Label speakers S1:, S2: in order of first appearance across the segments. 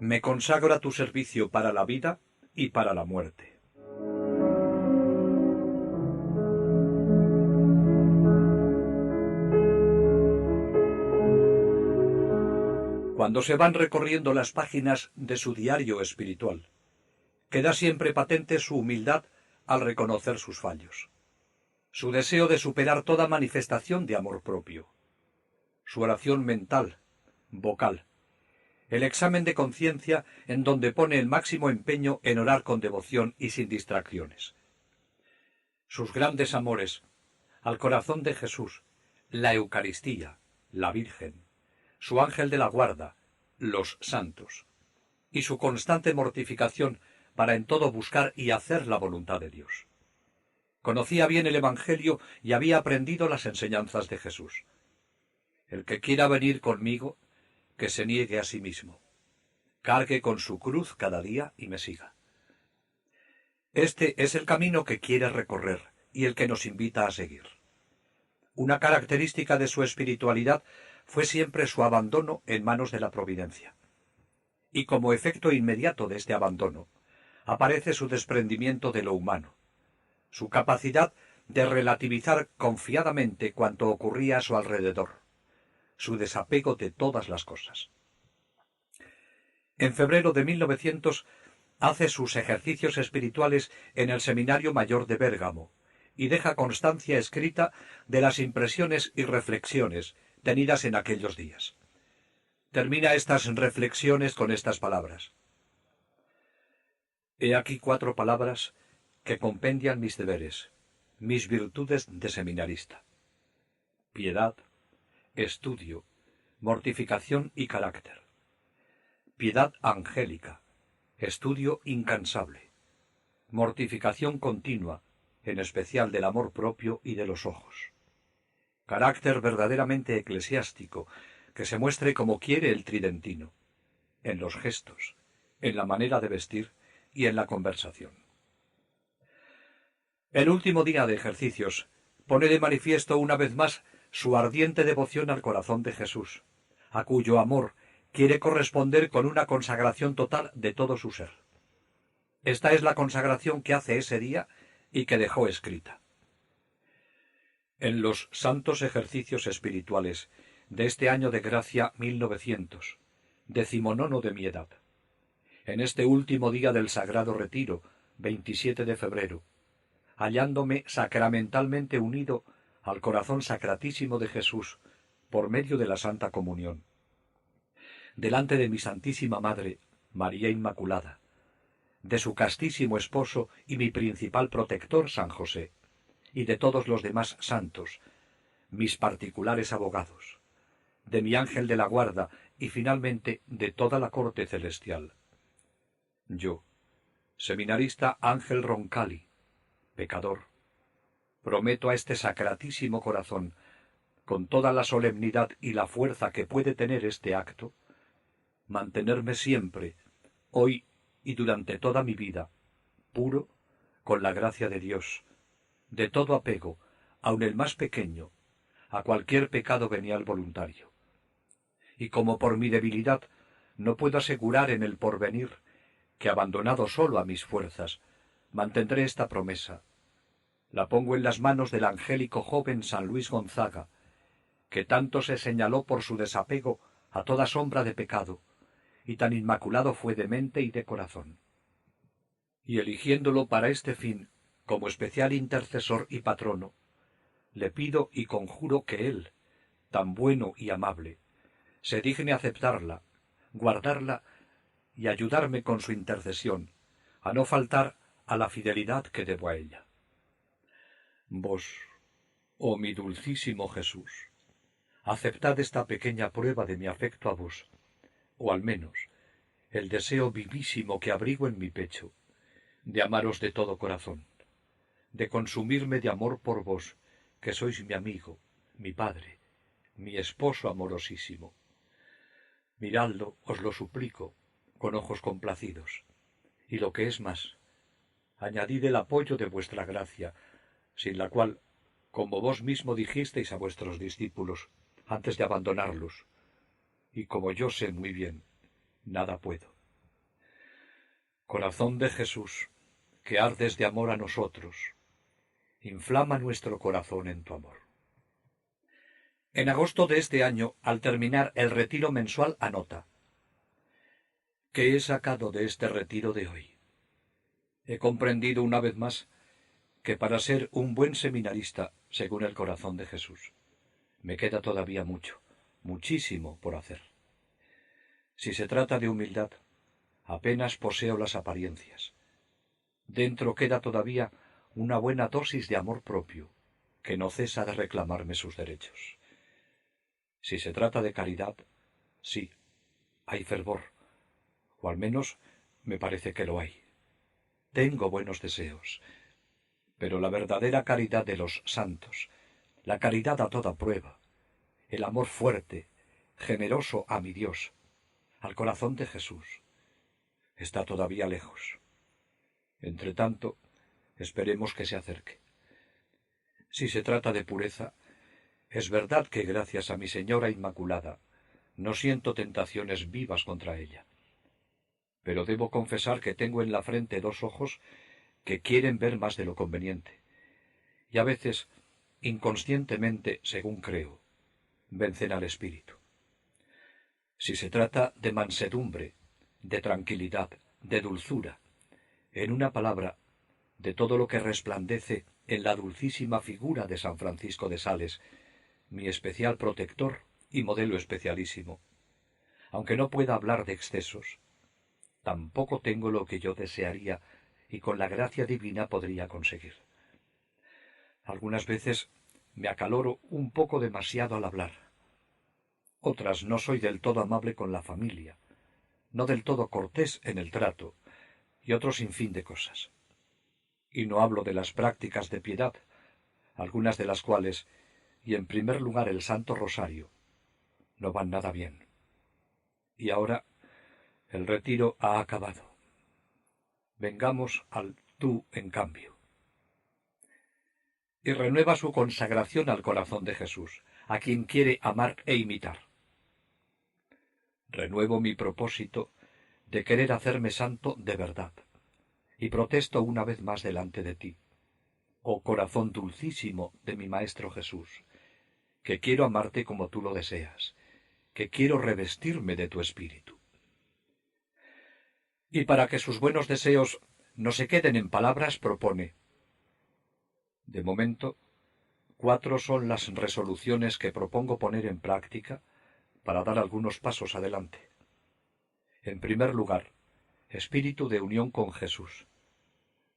S1: Me consagro a tu servicio para la vida y para la muerte. Cuando se van recorriendo las páginas de su diario espiritual, queda siempre patente su humildad al reconocer sus fallos, su deseo de superar toda manifestación de amor propio, su oración mental, vocal, el examen de conciencia en donde pone el máximo empeño en orar con devoción y sin distracciones. Sus grandes amores, al corazón de Jesús, la Eucaristía, la Virgen, su ángel de la guarda, los santos, y su constante mortificación para en todo buscar y hacer la voluntad de Dios. Conocía bien el Evangelio y había aprendido las enseñanzas de Jesús. El que quiera venir conmigo, que se niegue a sí mismo, cargue con su cruz cada día y me siga. Este es el camino que quiere recorrer y el que nos invita a seguir. Una característica de su espiritualidad fue siempre su abandono en manos de la providencia. Y como efecto inmediato de este abandono, aparece su desprendimiento de lo humano, su capacidad de relativizar confiadamente cuanto ocurría a su alrededor, su desapego de todas las cosas. En febrero de 1900 hace sus ejercicios espirituales en el Seminario Mayor de Bérgamo y deja constancia escrita de las impresiones y reflexiones tenidas en aquellos días. Termina estas reflexiones con estas palabras: He aquí 4 palabras que compendian mis deberes, mis virtudes de seminarista: piedad, estudio, mortificación y carácter. Piedad angélica, estudio incansable, mortificación continua, en especial del amor propio y de los ojos. Carácter verdaderamente eclesiástico, que se muestre como quiere el tridentino, en los gestos, en la manera de vestir y en la conversación. El último día de ejercicios pone de manifiesto una vez más su ardiente devoción al corazón de Jesús, a cuyo amor quiere corresponder con una consagración total de todo su ser. Esta es la consagración que hace ese día y que dejó escrita. En los santos ejercicios espirituales de este año de gracia 1900, 19º de mi edad, en este último día del Sagrado Retiro, 27 de febrero, hallándome sacramentalmente unido al corazón sacratísimo de Jesús por medio de la Santa Comunión, delante de mi Santísima Madre, María Inmaculada, de su castísimo esposo y mi principal protector, San José, y de todos los demás santos, mis particulares abogados, de mi ángel de la guarda y finalmente de toda la corte celestial. Yo, seminarista Ángel Roncalli, pecador, prometo a este sacratísimo corazón, con toda la solemnidad y la fuerza que puede tener este acto, mantenerme siempre, hoy y durante toda mi vida, puro, con la gracia de Dios, de todo apego, aun el más pequeño, a cualquier pecado venial voluntario. Y como por mi debilidad no puedo asegurar en el porvenir que, abandonado solo a mis fuerzas, mantendré esta promesa, la pongo en las manos del angélico joven San Luis Gonzaga, que tanto se señaló por su desapego a toda sombra de pecado, y tan inmaculado fue de mente y de corazón. Y eligiéndolo para este fin, como especial intercesor y patrono, le pido y conjuro que él, tan bueno y amable, se digne aceptarla, guardarla y ayudarme con su intercesión, a no faltar a la fidelidad que debo a ella. Vos, oh mi dulcísimo Jesús, aceptad esta pequeña prueba de mi afecto a vos, o al menos el deseo vivísimo que abrigo en mi pecho, de amaros de todo corazón, de consumirme de amor por vos, que sois mi amigo, mi padre, mi esposo amorosísimo. Miradlo, os lo suplico, con ojos complacidos, y lo que es más, añadid el apoyo de vuestra gracia, sin la cual, como vos mismo dijisteis a vuestros discípulos, antes de abandonarlos, y como yo sé muy bien, nada puedo. Corazón de Jesús, que ardes de amor a nosotros, inflama nuestro corazón en tu amor. En agosto de este año, al terminar el retiro mensual, anota: ¿qué he sacado de este retiro de hoy? He comprendido una vez más que para ser un buen seminarista, según el corazón de Jesús, me queda todavía mucho, muchísimo por hacer. Si se trata de humildad, apenas poseo las apariencias. Dentro queda todavía una buena dosis de amor propio, que no cesa de reclamarme sus derechos. Si se trata de caridad, sí, hay fervor, o al menos me parece que lo hay. Tengo buenos deseos, pero la verdadera caridad de los santos, la caridad a toda prueba, el amor fuerte, generoso a mi Dios, al corazón de Jesús, está todavía lejos. Entretanto, esperemos que se acerque. Si se trata de pureza, es verdad que gracias a mi Señora Inmaculada no siento tentaciones vivas contra ella. Pero debo confesar que tengo en la frente dos ojos que quieren ver más de lo conveniente, y a veces, inconscientemente, según creo, vencen al espíritu. Si se trata de mansedumbre, de tranquilidad, de dulzura, en una palabra, de todo lo que resplandece en la dulcísima figura de San Francisco de Sales, mi especial protector y modelo especialísimo, aunque no pueda hablar de excesos, tampoco tengo lo que yo desearía y con la gracia divina podría conseguir. Algunas veces me acaloro un poco demasiado al hablar. Otras no soy del todo amable con la familia, no del todo cortés en el trato, y otro sinfín de cosas. Y no hablo de las prácticas de piedad, algunas de las cuales, y en primer lugar el Santo Rosario, no van nada bien. Y ahora el retiro ha acabado. Vengamos al tú en cambio. Y renueva su consagración al corazón de Jesús, a quien quiere amar e imitar. Renuevo mi propósito de querer hacerme santo de verdad, y protesto una vez más delante de ti, oh corazón dulcísimo de mi Maestro Jesús, que quiero amarte como tú lo deseas, que quiero revestirme de tu espíritu. Y para que sus buenos deseos no se queden en palabras, propone: de momento, 4 son las resoluciones que propongo poner en práctica para dar algunos pasos adelante. En primer lugar, espíritu de unión con Jesús,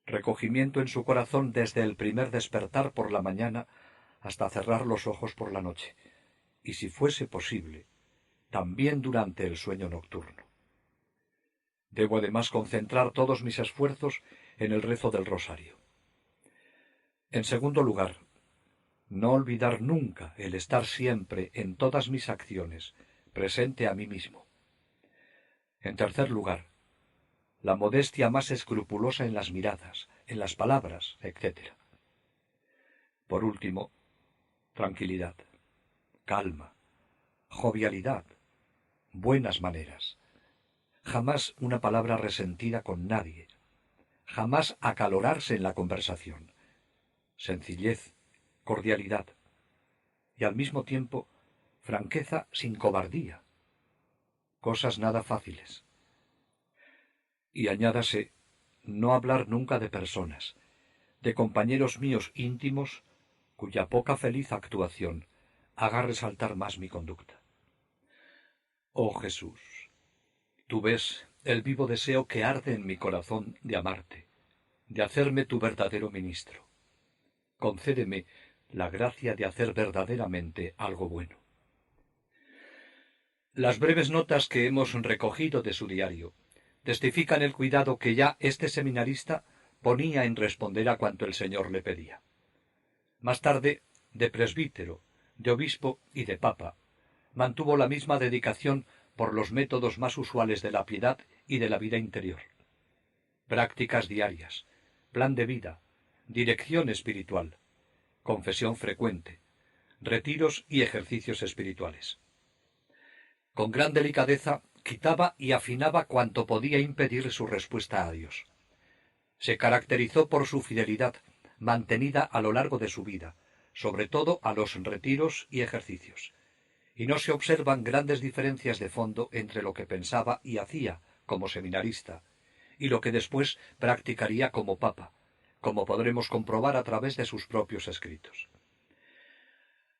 S1: recogimiento en su corazón desde el primer despertar por la mañana hasta cerrar los ojos por la noche, y si fuese posible, también durante el sueño nocturno. Debo además concentrar todos mis esfuerzos en el rezo del rosario. En segundo lugar, no olvidar nunca el estar siempre en todas mis acciones presente a mí mismo. En tercer lugar, la modestia más escrupulosa en las miradas, en las palabras, etc. Por último, tranquilidad, calma, jovialidad, buenas maneras. Jamás una palabra resentida con nadie, jamás acalorarse en la conversación, sencillez, cordialidad, y al mismo tiempo franqueza sin cobardía, cosas nada fáciles. Y añádase, no hablar nunca de personas, de compañeros míos íntimos, cuya poca feliz actuación haga resaltar más mi conducta. Oh Jesús, tú ves el vivo deseo que arde en mi corazón de amarte, de hacerme tu verdadero ministro. Concédeme la gracia de hacer verdaderamente algo bueno. Las breves notas que hemos recogido de su diario testifican el cuidado que ya este seminarista ponía en responder a cuanto el Señor le pedía. Más tarde, de presbítero, de obispo y de papa, mantuvo la misma dedicación por los métodos más usuales de la piedad y de la vida interior. Prácticas diarias, plan de vida, dirección espiritual, confesión frecuente, retiros y ejercicios espirituales. Con gran delicadeza quitaba y afinaba cuanto podía impedir su respuesta a Dios. Se caracterizó por su fidelidad, mantenida a lo largo de su vida, sobre todo a los retiros y ejercicios. Y no se observan grandes diferencias de fondo entre lo que pensaba y hacía como seminarista y lo que después practicaría como papa, como podremos comprobar a través de sus propios escritos.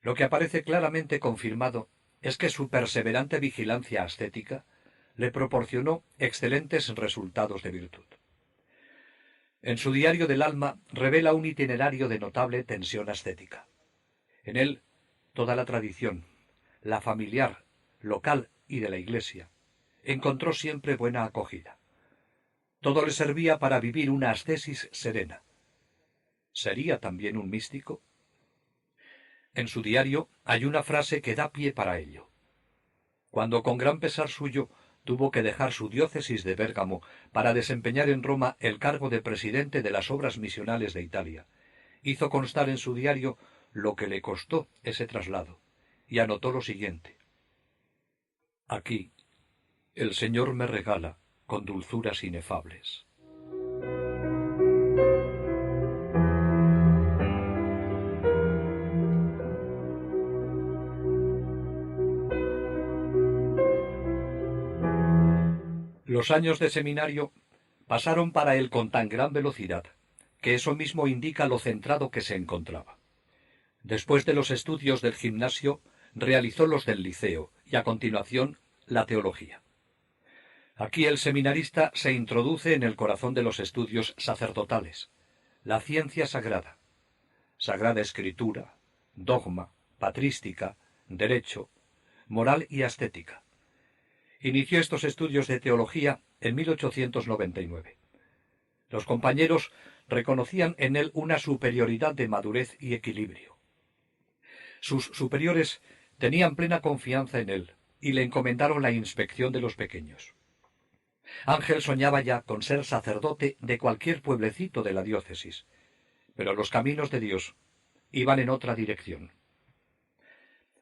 S1: Lo que aparece claramente confirmado es que su perseverante vigilancia ascética le proporcionó excelentes resultados de virtud. En su Diario del Alma revela un itinerario de notable tensión ascética. En él, toda la tradición, la familiar, local y de la Iglesia, encontró siempre buena acogida. Todo le servía para vivir una ascesis serena. ¿Sería también un místico? En su diario hay una frase que da pie para ello. Cuando con gran pesar suyo tuvo que dejar su diócesis de Bérgamo para desempeñar en Roma el cargo de presidente de las obras misionales de Italia, hizo constar en su diario lo que le costó ese traslado, y anotó lo siguiente: aquí el Señor me regala con dulzuras inefables. Los años de seminario pasaron para él con tan gran velocidad que eso mismo indica lo centrado que se encontraba. Después de los estudios del gimnasio, realizó los del liceo y a continuación la teología. Aquí el seminarista se introduce en el corazón de los estudios sacerdotales, la ciencia sagrada, Sagrada Escritura, dogma, patrística, derecho, moral y ascética. Inició estos estudios de teología en 1899. Los compañeros reconocían en él una superioridad de madurez y equilibrio. Sus superiores tenían plena confianza en él y le encomendaron la inspección de los pequeños. Ángel soñaba ya con ser sacerdote de cualquier pueblecito de la diócesis, pero los caminos de Dios iban en otra dirección.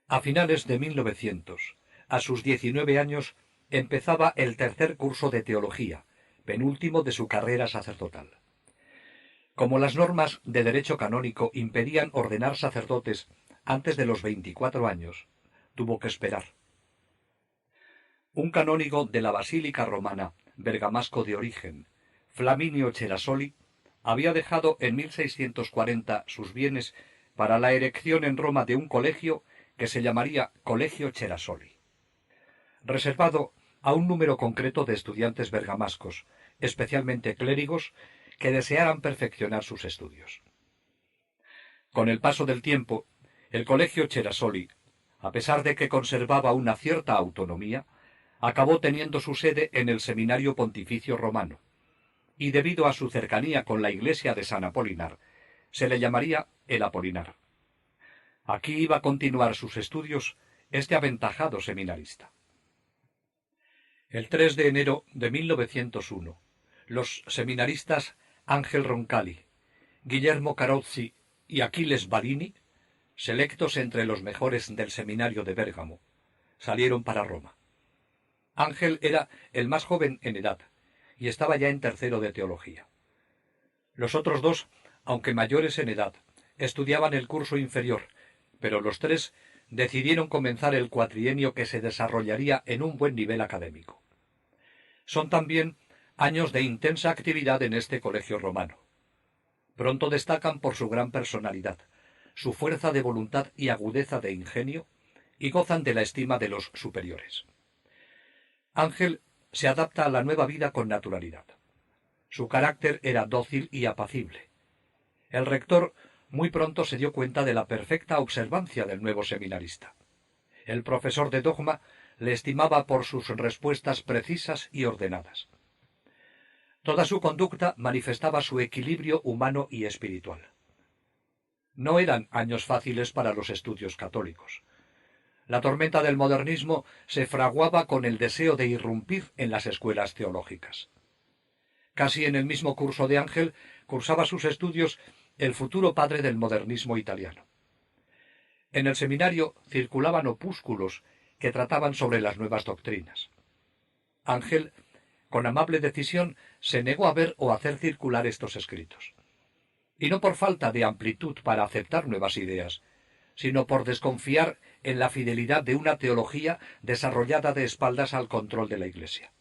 S1: A finales de 1900, a sus 19 años, empezaba el tercer curso de teología, penúltimo de su carrera sacerdotal. Como las normas de derecho canónico impedían ordenar sacerdotes antes de los 24 años, tuvo que esperar. Un canónigo de la Basílica Romana, bergamasco de origen, Flaminio Cerasoli, había dejado en 1640 sus bienes para la erección en Roma de un colegio que se llamaría Colegio Cerasoli, reservado a un número concreto de estudiantes bergamascos, especialmente clérigos, que desearan perfeccionar sus estudios. Con el paso del tiempo, el Colegio Cerasoli, a pesar de que conservaba una cierta autonomía, acabó teniendo su sede en el Seminario Pontificio Romano, y debido a su cercanía con la iglesia de San Apolinar, se le llamaría el Apolinar. Aquí iba a continuar sus estudios este aventajado seminarista. El 3 de enero de 1901, los seminaristas Ángel Roncalli, Guillermo Carozzi y Aquiles Balini, selectos entre los mejores del seminario de Bérgamo, salieron para Roma. Ángel era el más joven en edad y estaba ya en tercero de teología. Los otros dos, aunque mayores en edad, estudiaban el curso inferior, pero los tres decidieron comenzar el cuatrienio que se desarrollaría en un buen nivel académico. Son también años de intensa actividad en este colegio romano. Pronto destacan por su gran personalidad, su fuerza de voluntad y agudeza de ingenio, y gozan de la estima de los superiores. Ángel se adapta a la nueva vida con naturalidad. Su carácter era dócil y apacible. El rector muy pronto se dio cuenta de la perfecta observancia del nuevo seminarista. El profesor de dogma le estimaba por sus respuestas precisas y ordenadas. Toda su conducta manifestaba su equilibrio humano y espiritual. No eran años fáciles para los estudios católicos. La tormenta del modernismo se fraguaba con el deseo de irrumpir en las escuelas teológicas. Casi en el mismo curso de Ángel cursaba sus estudios el futuro padre del modernismo italiano. En el seminario circulaban opúsculos que trataban sobre las nuevas doctrinas. Ángel, con amable decisión, se negó a ver o hacer circular estos escritos. Y no por falta de amplitud para aceptar nuevas ideas, sino por desconfiar en la fidelidad de una teología desarrollada de espaldas al control de la Iglesia.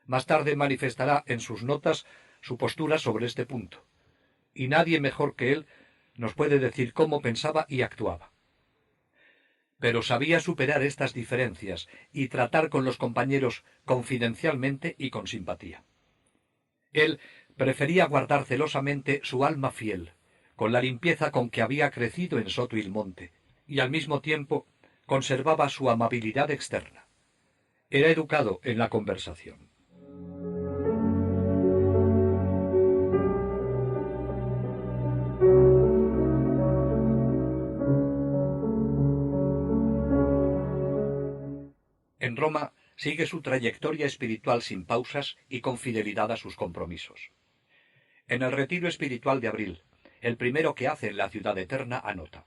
S1: Más tarde manifestará en sus notas su postura sobre este punto, y nadie mejor que él nos puede decir cómo pensaba y actuaba. Pero sabía superar estas diferencias y tratar con los compañeros confidencialmente y con simpatía. Él prefería guardar celosamente su alma fiel, con la limpieza con que había crecido en Soto y Monte, y al mismo tiempo conservaba su amabilidad externa. Era educado en la conversación. En Roma sigue su trayectoria espiritual sin pausas y con fidelidad a sus compromisos. En el retiro espiritual de abril, el primero que hace en la ciudad eterna, anota: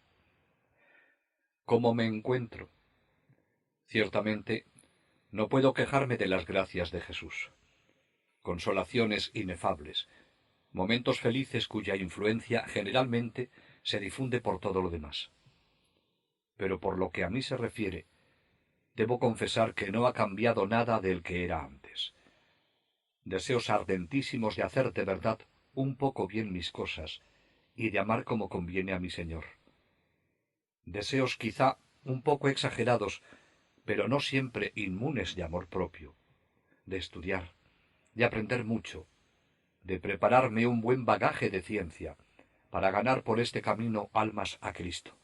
S1: ¿Cómo me encuentro? Ciertamente, no puedo quejarme de las gracias de Jesús. Consolaciones inefables, momentos felices cuya influencia generalmente se difunde por todo lo demás. Pero por lo que a mí se refiere, debo confesar que no ha cambiado nada del que era antes. Deseos ardentísimos de hacer de verdad un poco bien mis cosas y de amar como conviene a mi Señor. Deseos quizá un poco exagerados, pero no siempre inmunes de amor propio, de estudiar, de aprender mucho, de prepararme un buen bagaje de ciencia, para ganar por este camino almas a Cristo.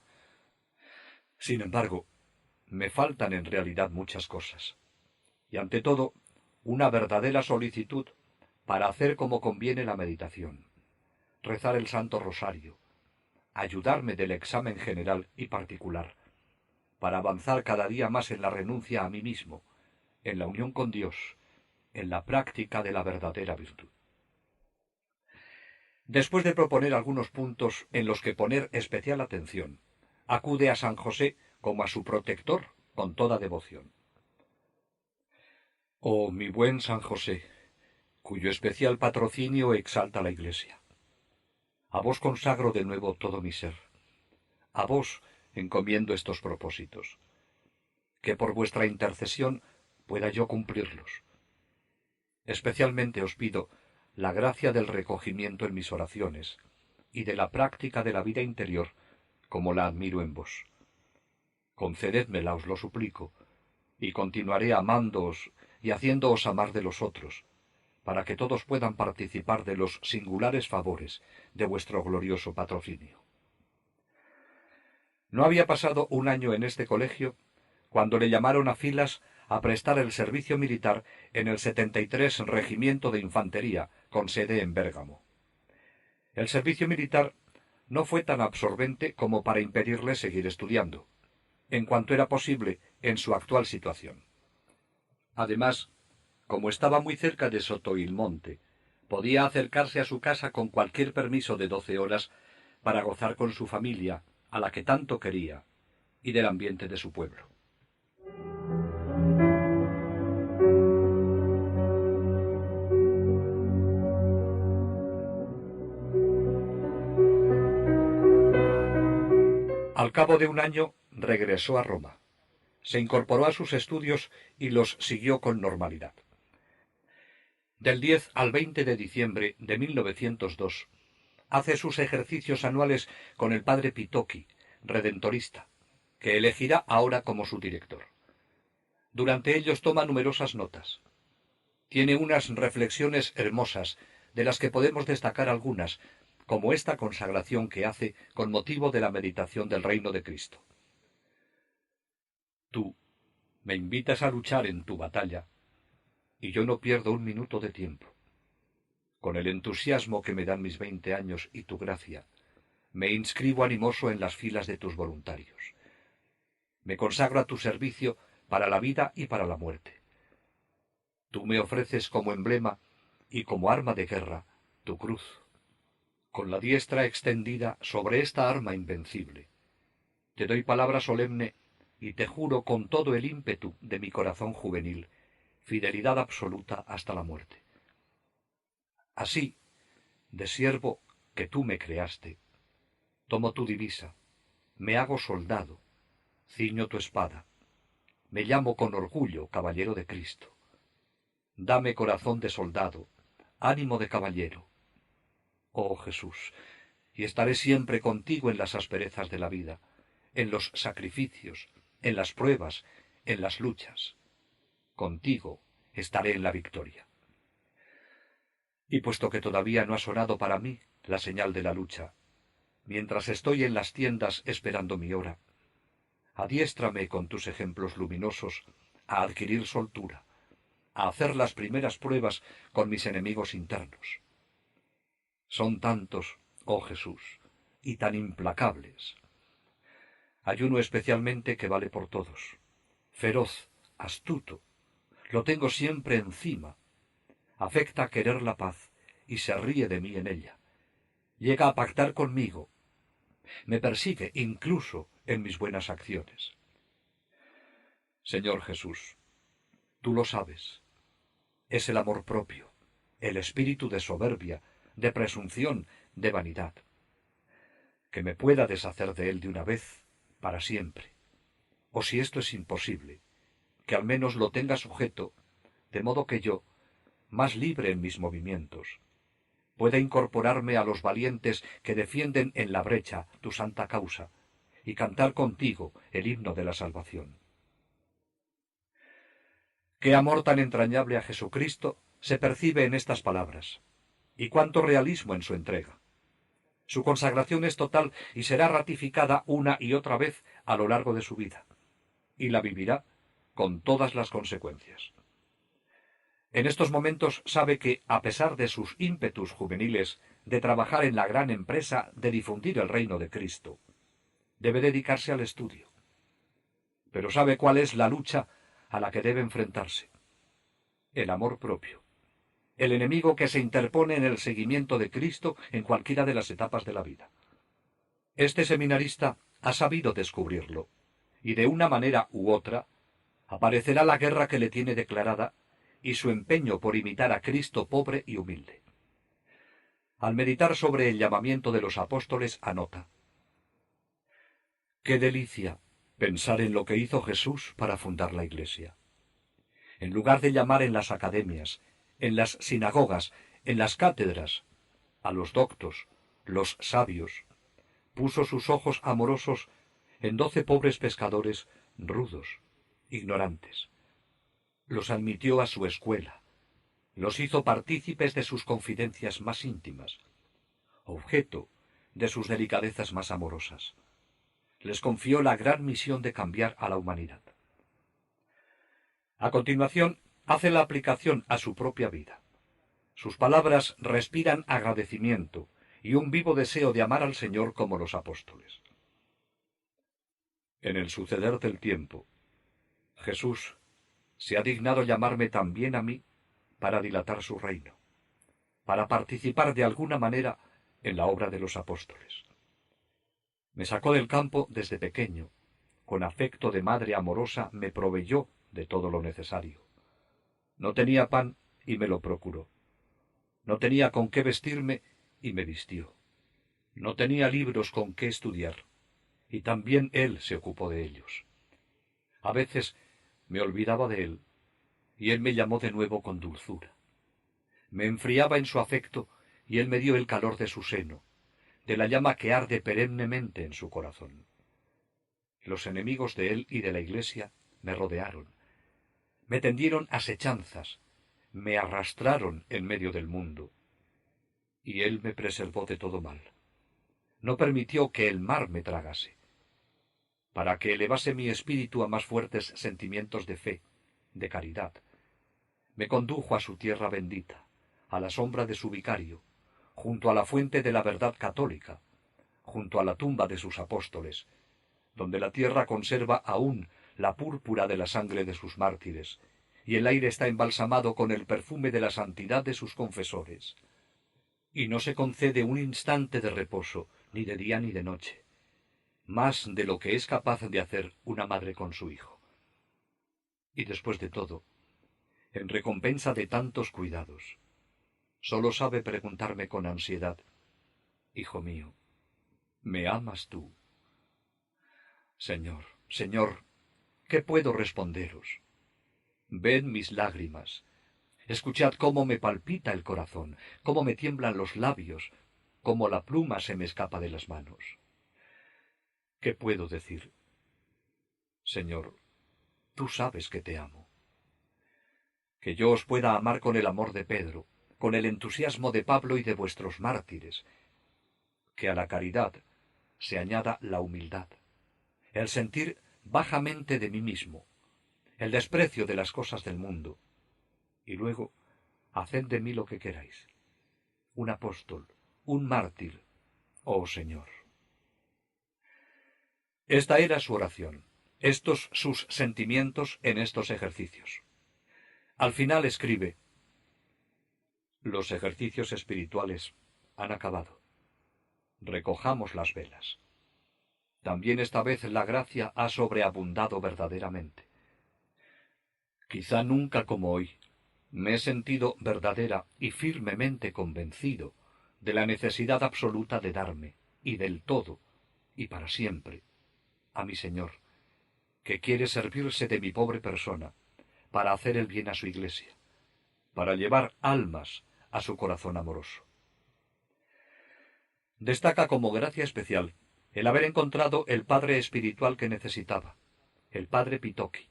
S1: Sin embargo, me faltan en realidad muchas cosas, y ante todo, una verdadera solicitud para hacer como conviene la meditación, rezar el Santo Rosario, ayudarme del examen general y particular, para avanzar cada día más en la renuncia a mí mismo, en la unión con Dios, en la práctica de la verdadera virtud. Después de proponer algunos puntos en los que poner especial atención, acude a San José como a su protector con toda devoción. Oh, mi buen San José, cuyo especial patrocinio exalta la Iglesia. A vos consagro de nuevo todo mi ser. A vos encomiendo estos propósitos. Que por vuestra intercesión pueda yo cumplirlos. Especialmente os pido la gracia del recogimiento en mis oraciones y de la práctica de la vida interior, como la admiro en vos. Concedédmela, os lo suplico, y continuaré amándoos y haciéndoos amar de los otros, para que todos puedan participar de los singulares favores de vuestro glorioso patrocinio. No había pasado un año en este colegio cuando le llamaron a filas a prestar el servicio militar en el 73 Regimiento de Infantería, con sede en Bérgamo. El servicio militar no fue tan absorbente como para impedirle seguir estudiando, en cuanto era posible en su actual situación. Además, como estaba muy cerca de Sotoilmonte, podía acercarse a su casa con cualquier permiso de 12 horas para gozar con su familia, a la que tanto quería, y del ambiente de su pueblo. Al cabo de un año regresó a Roma. Se incorporó a sus estudios y los siguió con normalidad. Del 10 al 20 de diciembre de 1902, hace sus ejercicios anuales con el padre Pitocchi, redentorista, que elegirá ahora como su director. Durante ellos toma numerosas notas. Tiene unas reflexiones hermosas, de las que podemos destacar algunas, como esta consagración que hace con motivo de la meditación del reino de Cristo. Tú me invitas a luchar en tu batalla, y yo no pierdo un minuto de tiempo. Con el entusiasmo que me dan mis 20 años y tu gracia, me inscribo animoso en las filas de tus voluntarios. Me consagro a tu servicio para la vida y para la muerte. Tú me ofreces como emblema y como arma de guerra tu cruz, con la diestra extendida sobre esta arma invencible. Te doy palabra solemne y te juro con todo el ímpetu de mi corazón juvenil fidelidad absoluta hasta la muerte. Así, de siervo que tú me creaste, tomo tu divisa, me hago soldado, ciño tu espada, me llamo con orgullo caballero de Cristo. Dame corazón de soldado, ánimo de caballero. Oh Jesús, y estaré siempre contigo en las asperezas de la vida, en los sacrificios, en las pruebas, en las luchas. Contigo estaré en la victoria. Y puesto que todavía no ha sonado para mí la señal de la lucha, mientras estoy en las tiendas esperando mi hora, adiéstrame con tus ejemplos luminosos a adquirir soltura, a hacer las primeras pruebas con mis enemigos internos. Son tantos, oh Jesús, y tan implacables. Hay uno especialmente que vale por todos, feroz, astuto, lo tengo siempre encima, afecta querer la paz y se ríe de mí en ella, llega a pactar conmigo, me persigue incluso en mis buenas acciones. Señor Jesús, tú lo sabes, es el amor propio, el espíritu de soberbia, de presunción, de vanidad. Que me pueda deshacer de él de una vez, para siempre. O si esto es imposible, que al menos lo tenga sujeto, de modo que yo, más libre en mis movimientos, pueda incorporarme a los valientes que defienden en la brecha tu santa causa, y cantar contigo el himno de la salvación. Qué amor tan entrañable a Jesucristo se percibe en estas palabras, y cuánto realismo en su entrega. Su consagración es total y será ratificada una y otra vez a lo largo de su vida, y la vivirá con todas las consecuencias. En estos momentos sabe que, a pesar de sus ímpetus juveniles de trabajar en la gran empresa de difundir el reino de Cristo, debe dedicarse al estudio. Pero sabe cuál es la lucha a la que debe enfrentarse: el amor propio, el enemigo que se interpone en el seguimiento de Cristo en cualquiera de las etapas de la vida. Este seminarista ha sabido descubrirlo, y de una manera u otra aparecerá la guerra que le tiene declarada y su empeño por imitar a Cristo pobre y humilde. Al meditar sobre el llamamiento de los apóstoles, anota: ¡qué delicia pensar en lo que hizo Jesús para fundar la Iglesia! En lugar de llamar en las academias, en las sinagogas, en las cátedras, a los doctos, los sabios, puso sus ojos amorosos en 12 pobres pescadores rudos, ignorantes. Los admitió a su escuela, los hizo partícipes de sus confidencias más íntimas, objeto de sus delicadezas más amorosas. Les confió la gran misión de cambiar a la humanidad. A continuación, hace la aplicación a su propia vida. Sus palabras respiran agradecimiento y un vivo deseo de amar al Señor como los apóstoles. En el suceder del tiempo, Jesús se ha dignado llamarme también a mí para dilatar su reino, para participar de alguna manera en la obra de los apóstoles. Me sacó del campo desde pequeño, con afecto de madre amorosa me proveyó de todo lo necesario. No tenía pan y me lo procuró. No tenía con qué vestirme y me vistió. No tenía libros con qué estudiar, y también él se ocupó de ellos. A veces me olvidaba de él, y él me llamó de nuevo con dulzura. Me enfriaba en su afecto, y él me dio el calor de su seno, de la llama que arde perennemente en su corazón. Los enemigos de él y de la Iglesia me rodearon, me tendieron asechanzas, me arrastraron en medio del mundo, y él me preservó de todo mal. No permitió que el mar me tragase, para que elevase mi espíritu a más fuertes sentimientos de fe, de caridad. Me condujo a su tierra bendita, a la sombra de su vicario, junto a la fuente de la verdad católica, junto a la tumba de sus apóstoles, donde la tierra conserva aún la púrpura de la sangre de sus mártires, y el aire está embalsamado con el perfume de la santidad de sus confesores. Y no se concede un instante de reposo, ni de día ni de noche, más de lo que es capaz de hacer una madre con su hijo. Y después de todo, en recompensa de tantos cuidados. Solo sabe preguntarme con ansiedad: Hijo mío, ¿me amas tú? Señor, Señor, ¿qué puedo responderos? Ved mis lágrimas, escuchad cómo me palpita el corazón, cómo me tiemblan los labios, cómo la pluma se me escapa de las manos. ¿Qué puedo decir? Señor, tú sabes que te amo. Que yo os pueda amar con el amor de Pedro, con el entusiasmo de Pablo y de vuestros mártires. Que a la caridad se añada la humildad, el sentir bajamente de mí mismo, el desprecio de las cosas del mundo, y luego haced de mí lo que queráis, un apóstol, un mártir, oh Señor. Esta era su oración, estos sus sentimientos en estos ejercicios. Al final escribe: los ejercicios espirituales han acabado. Recojamos las velas. También esta vez la gracia ha sobreabundado verdaderamente. Quizá nunca como hoy me he sentido verdadera y firmemente convencido de la necesidad absoluta de darme, y del todo, y para siempre, a mi Señor, que quiere servirse de mi pobre persona para hacer el bien a su Iglesia, para llevar almas a su corazón amoroso. Destaca como gracia especial el haber encontrado el padre espiritual que necesitaba, el padre Pitoki.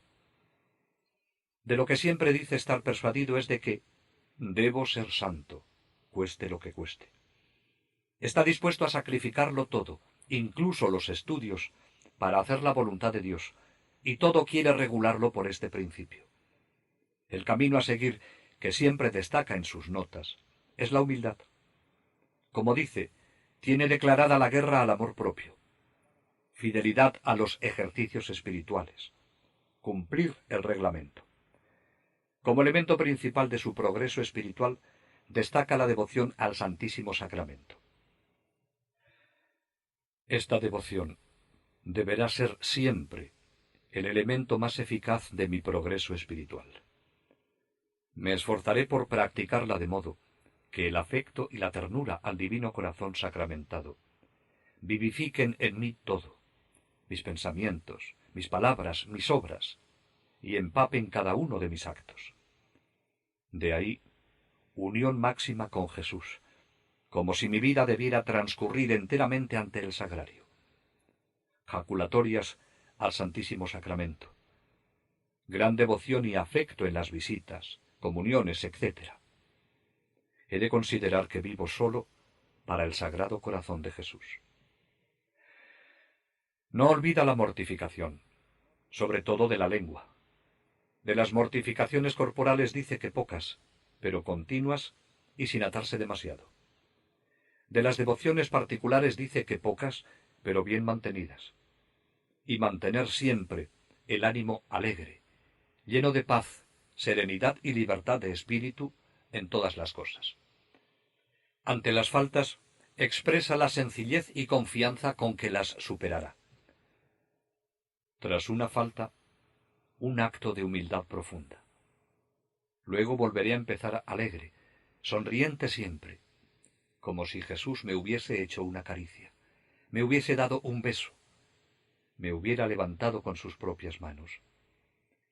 S1: De lo que siempre dice estar persuadido es de que debo ser santo, cueste lo que cueste. Está dispuesto a sacrificarlo todo, incluso los estudios, para hacer la voluntad de Dios, y todo quiere regularlo por este principio. El camino a seguir, que siempre destaca en sus notas, es la humildad. Como dice, tiene declarada la guerra al amor propio, fidelidad a los ejercicios espirituales, cumplir el reglamento. Como elemento principal de su progreso espiritual, destaca la devoción al Santísimo Sacramento. Esta devoción deberá ser siempre el elemento más eficaz de mi progreso espiritual. Me esforzaré por practicarla de modo que el afecto y la ternura al Divino Corazón sacramentado vivifiquen en mí todo, mis pensamientos, mis palabras, mis obras, y empapen cada uno de mis actos. De ahí, unión máxima con Jesús, como si mi vida debiera transcurrir enteramente ante el sagrario. Jaculatorias al Santísimo Sacramento. Gran devoción y afecto en las visitas, comuniones, etc. He de considerar que vivo solo para el Sagrado Corazón de Jesús. No olvida la mortificación, sobre todo de la lengua. De las mortificaciones corporales dice que pocas, pero continuas y sin atarse demasiado. De las devociones particulares dice que pocas, pero bien mantenidas. Y mantener siempre el ánimo alegre, lleno de paz, serenidad y libertad de espíritu en todas las cosas. Ante las faltas, expresa la sencillez y confianza con que las superará. Tras una falta, un acto de humildad profunda. Luego volveré a empezar alegre, sonriente siempre, como si Jesús me hubiese hecho una caricia, me hubiese dado un beso, me hubiera levantado con sus propias manos.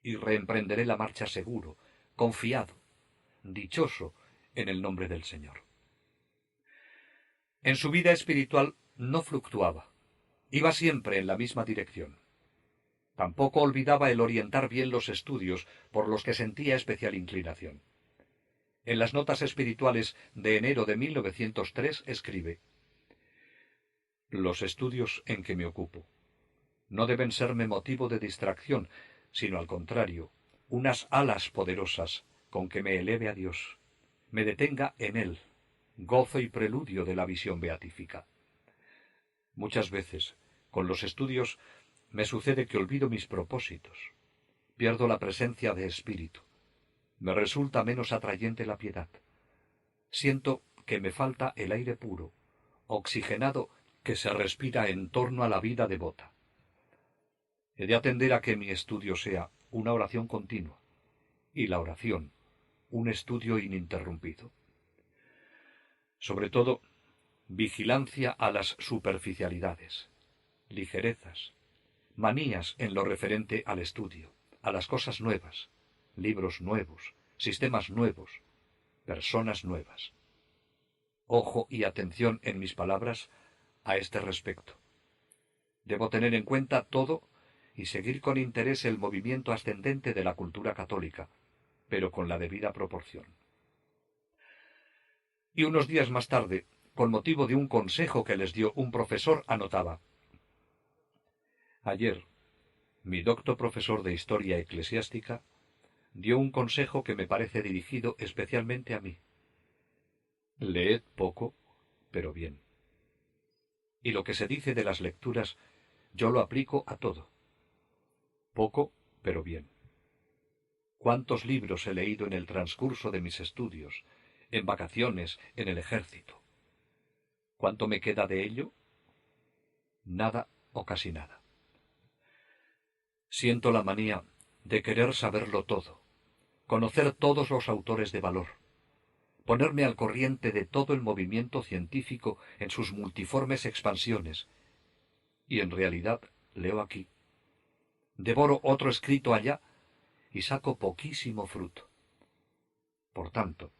S1: Y reemprenderé la marcha seguro, confiado, dichoso en el nombre del Señor. En su vida espiritual no fluctuaba, iba siempre en la misma dirección. Tampoco olvidaba el orientar bien los estudios por los que sentía especial inclinación. En las notas espirituales de enero de 1903 escribe: los estudios en que me ocupo no deben serme motivo de distracción, sino al contrario, unas alas poderosas con que me eleve a Dios, me detenga en Él, gozo y preludio de la visión beatífica. Muchas veces, con los estudios, me sucede que olvido mis propósitos, pierdo la presencia de espíritu, me resulta menos atrayente la piedad. Siento que me falta el aire puro, oxigenado, que se respira en torno a la vida devota. He de atender a que mi estudio sea una oración continua, y la oración, un estudio ininterrumpido. Sobre todo, vigilancia a las superficialidades, ligerezas, manías en lo referente al estudio, a las cosas nuevas, libros nuevos, sistemas nuevos, personas nuevas. Ojo y atención en mis palabras a este respecto. Debo tener en cuenta todo y seguir con interés el movimiento ascendente de la cultura católica, pero con la debida proporción. Y unos días más tarde, con motivo de un consejo que les dio un profesor, anotaba: ayer, mi docto profesor de Historia Eclesiástica dio un consejo que me parece dirigido especialmente a mí. Leed poco, pero bien. Y lo que se dice de las lecturas, yo lo aplico a todo. Poco, pero bien. ¿Cuántos libros he leído en el transcurso de mis estudios, en vacaciones, en el ejército? ¿Cuánto me queda de ello? Nada o casi nada. Siento la manía de querer saberlo todo, conocer todos los autores de valor, ponerme al corriente de todo el movimiento científico en sus multiformes expansiones, y en realidad leo aquí, devoro otro escrito allá y saco poquísimo fruto. Por tanto,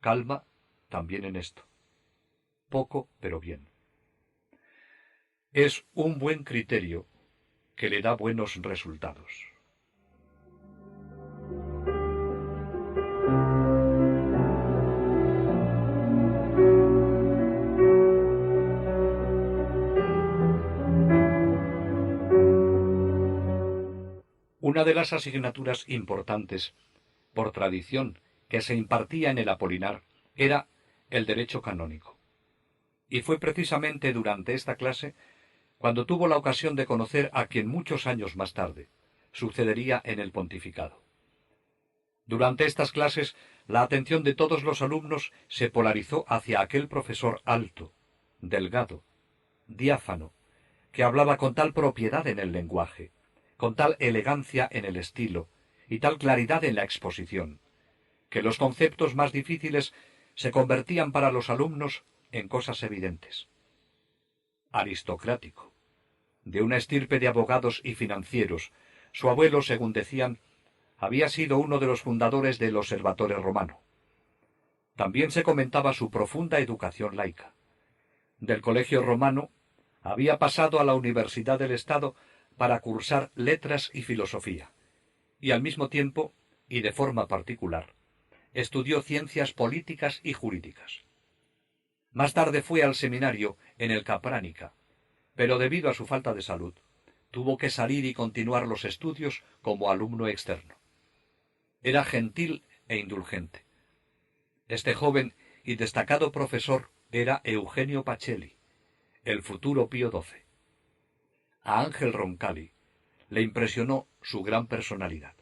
S1: calma también en esto. Poco, pero bien. Es un buen criterio que le da buenos resultados. Una de las asignaturas importantes, por tradición, que se impartía en el Apolinar era el derecho canónico. Y fue precisamente durante esta clase cuando tuvo la ocasión de conocer a quien muchos años más tarde sucedería en el pontificado. Durante estas clases, la atención de todos los alumnos se polarizó hacia aquel profesor alto, delgado, diáfano, que hablaba con tal propiedad en el lenguaje, con tal elegancia en el estilo y tal claridad en la exposición, que los conceptos más difíciles se convertían para los alumnos en cosas evidentes. Aristocrático, de una estirpe de abogados y financieros, su abuelo, según decían, había sido uno de los fundadores del Observatorio Romano. También se comentaba su profunda educación laica. Del Colegio Romano había pasado a la Universidad del Estado para cursar letras y filosofía, y al mismo tiempo, y de forma particular, estudió ciencias políticas y jurídicas. Más tarde fue al seminario en el Capránica, pero debido a su falta de salud, tuvo que salir y continuar los estudios como alumno externo. Era gentil e indulgente. Este joven y destacado profesor era Eugenio Pacelli, el futuro Pío XII. A Ángel Roncalli le impresionó su gran personalidad.